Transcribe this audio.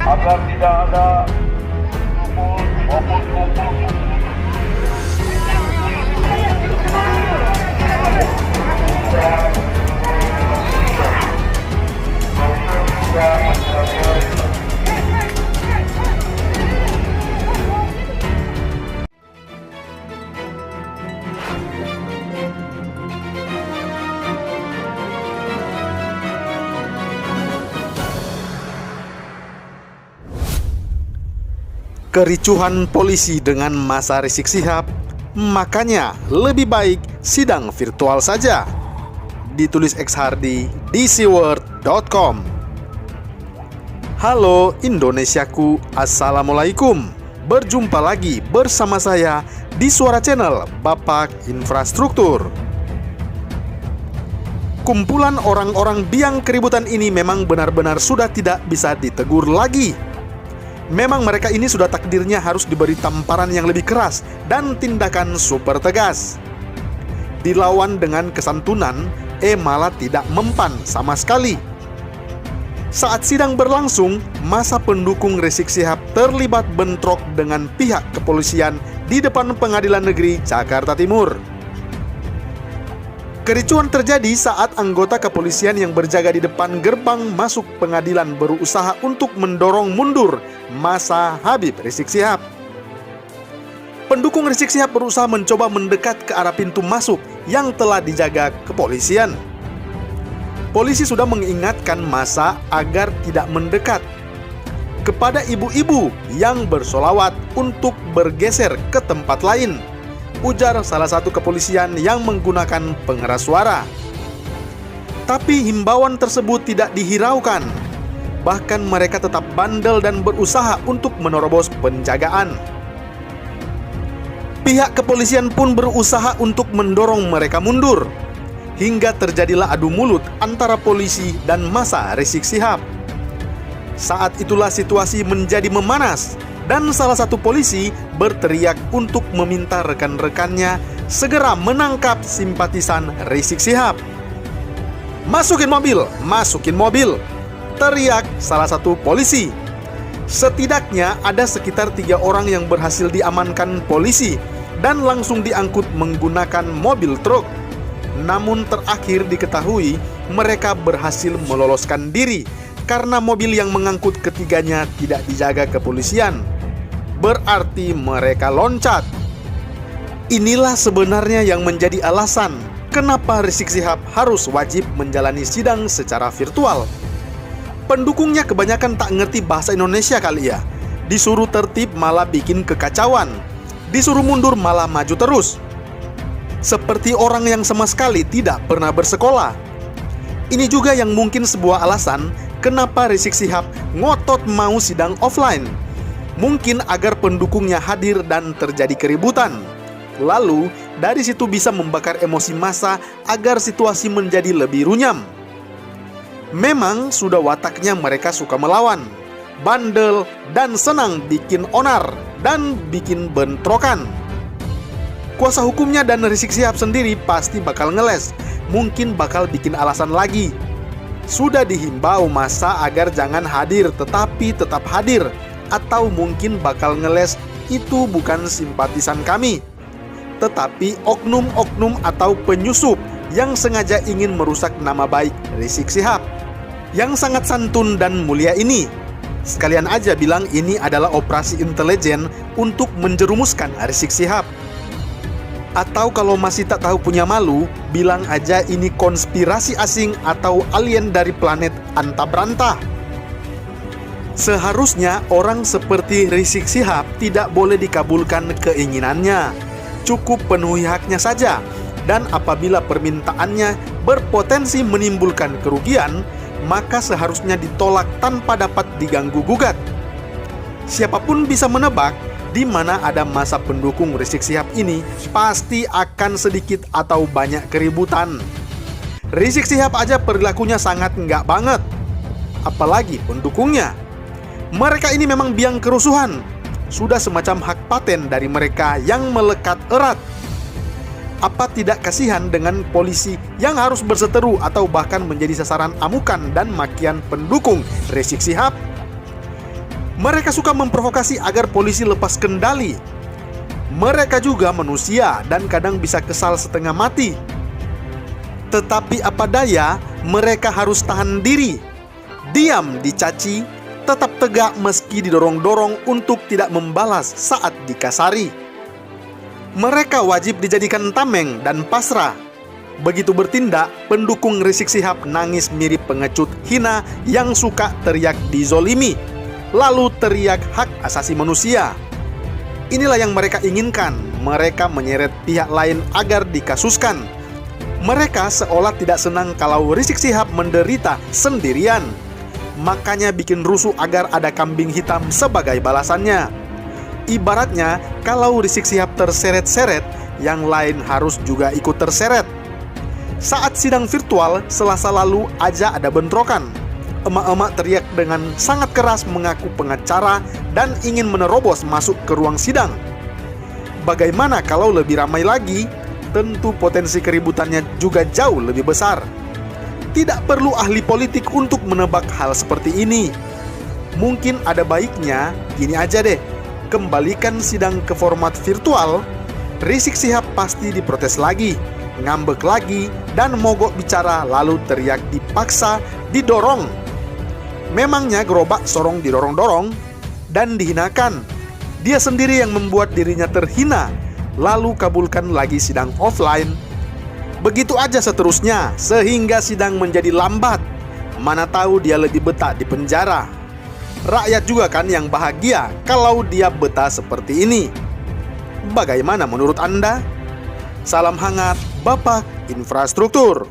agar tidak ada maupun kumpul. Kericuhan polisi dengan massa Rizik Syihab, makanya lebih baik sidang virtual saja. Ditulis X Hardy di seaworld.com. Halo Indonesiaku, Assalamualaikum. Berjumpa lagi bersama saya di Suara Channel Bapak Infrastruktur. Kumpulan orang-orang biang keributan ini memang benar-benar sudah tidak bisa ditegur lagi. Memang mereka ini sudah takdirnya harus diberi tamparan yang lebih keras dan tindakan super tegas. Dilawan dengan kesantunan, malah tidak mempan sama sekali. Saat sidang berlangsung, massa pendukung Rizik Syihab terlibat bentrok dengan pihak kepolisian di depan Pengadilan Negeri Jakarta Timur. Kericuan terjadi saat anggota kepolisian yang berjaga di depan gerbang masuk pengadilan berusaha untuk mendorong mundur massa Habib Rizik Syihab. Pendukung Rizik Syihab berusaha mencoba mendekat ke arah pintu masuk yang telah dijaga kepolisian. Polisi sudah mengingatkan massa agar tidak mendekat. Kepada ibu-ibu yang bersolawat untuk bergeser ke tempat lain, ujar salah satu kepolisian yang menggunakan pengeras suara. Tapi himbauan tersebut tidak dihiraukan. Bahkan mereka tetap bandel dan berusaha untuk menerobos penjagaan. Pihak kepolisian pun berusaha untuk mendorong mereka mundur, hingga terjadilah adu mulut antara polisi dan massa Rizik Syihab. Saat itulah situasi menjadi memanas, dan salah satu polisi berteriak untuk meminta rekan-rekannya segera menangkap simpatisan Rizik Syihab. Masukin mobil, teriak salah satu polisi. Setidaknya ada sekitar 3 orang yang berhasil diamankan polisi dan langsung diangkut menggunakan mobil truk. Namun terakhir diketahui mereka berhasil meloloskan diri karena mobil yang mengangkut ketiganya tidak dijaga kepolisian. Berarti mereka loncat. Inilah sebenarnya yang menjadi alasan kenapa Rizik Syihab harus wajib menjalani sidang secara virtual. Pendukungnya kebanyakan tak ngerti bahasa Indonesia kali ya. Disuruh tertib malah bikin kekacauan, disuruh mundur malah maju terus. Seperti orang yang sama sekali tidak pernah bersekolah. Ini juga yang mungkin sebuah alasan kenapa Rizik Syihab ngotot mau sidang offline. Mungkin agar pendukungnya hadir dan terjadi keributan. Lalu dari situ bisa membakar emosi massa agar situasi menjadi lebih runyam. Memang sudah wataknya mereka suka melawan, bandel, dan senang bikin onar dan bikin bentrokan. Kuasa hukumnya dan Rizik Syihab sendiri pasti bakal ngeles, mungkin bakal bikin alasan lagi. Sudah dihimbau massa agar jangan hadir tetapi tetap hadir, atau mungkin bakal ngeles itu bukan simpatisan kami, tetapi oknum-oknum atau penyusup yang sengaja ingin merusak nama baik Rizik Syihab yang sangat santun dan mulia ini. Sekalian aja bilang ini adalah operasi intelijen untuk menjerumuskan Rizik Syihab. Atau kalau masih tak tahu punya malu, bilang aja ini konspirasi asing atau alien dari planet Antabranta. Seharusnya orang seperti Rizik Syihab tidak boleh dikabulkan keinginannya. Cukup penuhi haknya saja. Dan apabila permintaannya berpotensi menimbulkan kerugian, maka seharusnya ditolak tanpa dapat diganggu-gugat. Siapapun bisa menebak di mana ada massa pendukung Rizik Syihab ini pasti akan sedikit atau banyak keributan. Rizik Syihab aja perilakunya sangat nggak banget, apalagi pendukungnya. Mereka ini memang biang kerusuhan. Sudah semacam hak paten dari mereka yang melekat erat. Apa tidak kasihan dengan polisi yang harus berseteru atau bahkan menjadi sasaran amukan dan makian pendukung Rizik Syihab? Mereka suka memprovokasi agar polisi lepas kendali. Mereka juga manusia dan kadang bisa kesal setengah mati. Tetapi apa daya, mereka harus tahan diri, diam dicaci, tetap tegak meski didorong-dorong untuk tidak membalas saat dikasari. Mereka wajib dijadikan tameng dan pasrah. Begitu bertindak, pendukung Rizik Syihab nangis mirip pengecut hina yang suka teriak dizolimi, lalu teriak hak asasi manusia. Inilah yang mereka inginkan. Mereka menyeret pihak lain agar dikasuskan. Mereka seolah tidak senang kalau Rizik Syihab menderita sendirian. Makanya bikin rusuh agar ada kambing hitam sebagai balasannya. Ibaratnya, kalau Rizik Syihab terseret-seret, yang lain harus juga ikut terseret. Saat sidang virtual Selasa lalu aja ada bentrokan. Emak-emak teriak dengan sangat keras mengaku pengacara dan ingin menerobos masuk ke ruang sidang. Bagaimana kalau lebih ramai lagi? Tentu potensi keributannya juga jauh lebih besar. Tidak perlu ahli politik untuk menebak hal seperti ini. Mungkin ada baiknya gini aja deh. Kembalikan sidang ke format virtual. Rizik Syihab pasti diprotes lagi, ngambek lagi, dan mogok bicara lalu teriak dipaksa, didorong. Memangnya gerobak sorong didorong-dorong dan dihinakan. Dia sendiri yang membuat dirinya terhina, lalu kabulkan lagi sidang offline. Begitu aja seterusnya, sehingga sidang menjadi lambat. Mana tahu dia lebih betah di penjara. Rakyat juga kan yang bahagia kalau dia betah seperti ini. Bagaimana menurut Anda? Salam hangat, Bapak Infrastruktur.